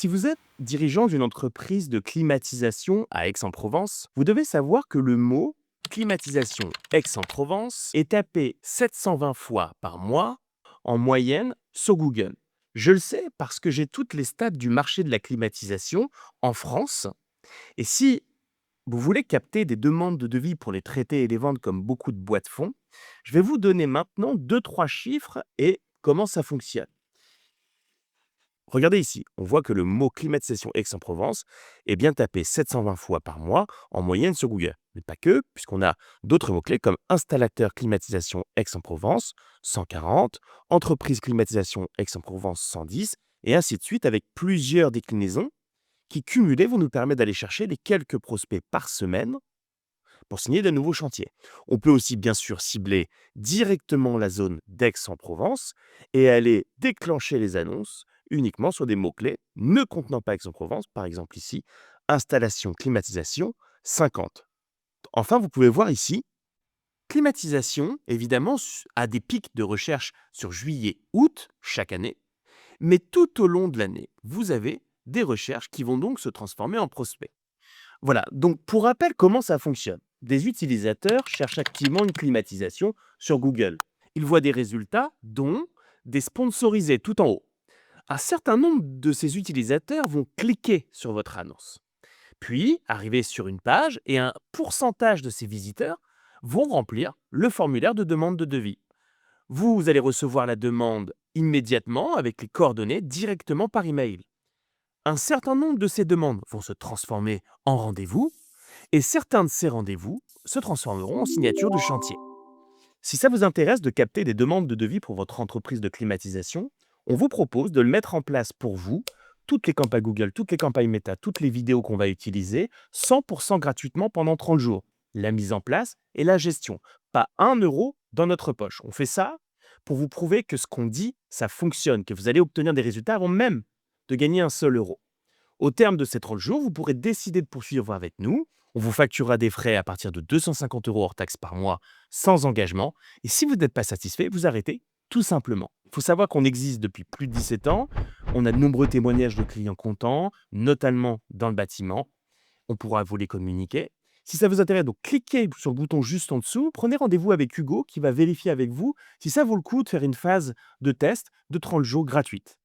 Si vous êtes dirigeant d'une entreprise de climatisation à Aix-en-Provence, vous devez savoir que le mot climatisation Aix-en-Provence est tapé 720 fois par mois en moyenne sur Google. Je le sais parce que j'ai toutes les stats du marché de la climatisation en France. Et si vous voulez capter des demandes de devis pour les traiter et les vendre comme beaucoup de boîtes font, je vais vous donner maintenant deux, trois chiffres et comment ça fonctionne. Regardez ici, on voit que le mot climatisation Aix-en-Provence est bien tapé 720 fois par mois en moyenne sur Google. Mais pas que, puisqu'on a d'autres mots-clés comme installateur climatisation Aix-en-Provence 140, entreprise climatisation Aix-en-Provence 110, et ainsi de suite avec plusieurs déclinaisons qui cumulées vont nous permettre d'aller chercher les quelques prospects par semaine pour signer de nouveaux chantiers. On peut aussi bien sûr cibler directement la zone d'Aix-en-Provence et aller déclencher les annonces uniquement sur des mots-clés ne contenant pas Aix-en-Provence, par exemple ici, installation, climatisation, 50. Enfin, vous pouvez voir ici, climatisation, évidemment, a des pics de recherche sur juillet, août, chaque année, mais tout au long de l'année, vous avez des recherches qui vont donc se transformer en prospects. Voilà, donc pour rappel, comment ça fonctionne? Des utilisateurs cherchent activement une climatisation sur Google. Ils voient des résultats, dont des sponsorisés tout en haut. Un certain nombre de ces utilisateurs vont cliquer sur votre annonce, puis arriver sur une page et un pourcentage de ces visiteurs vont remplir le formulaire de demande de devis. Vous allez recevoir la demande immédiatement avec les coordonnées directement par email. Un certain nombre de ces demandes vont se transformer en rendez-vous et certains de ces rendez-vous se transformeront en signature de chantier. Si ça vous intéresse de capter des demandes de devis pour votre entreprise de climatisation, on vous propose de le mettre en place pour vous, toutes les campagnes Google, toutes les campagnes Meta, toutes les vidéos qu'on va utiliser, 100% gratuitement pendant 30 jours. La mise en place et la gestion. Pas 1 euro dans notre poche. On fait ça pour vous prouver que ce qu'on dit, ça fonctionne, que vous allez obtenir des résultats avant même de gagner un seul euro. Au terme de ces 30 jours, vous pourrez décider de poursuivre avec nous. On vous facturera des frais à partir de 250 euros hors taxes par mois, sans engagement. Et si vous n'êtes pas satisfait, vous arrêtez tout simplement. Il faut savoir qu'on existe depuis plus de 17 ans. On a de nombreux témoignages de clients contents, notamment dans le bâtiment. On pourra vous les communiquer. Si ça vous intéresse, donc cliquez sur le bouton juste en dessous. Prenez rendez-vous avec Hugo qui va vérifier avec vous si ça vaut le coup de faire une phase de test de 30 jours gratuite.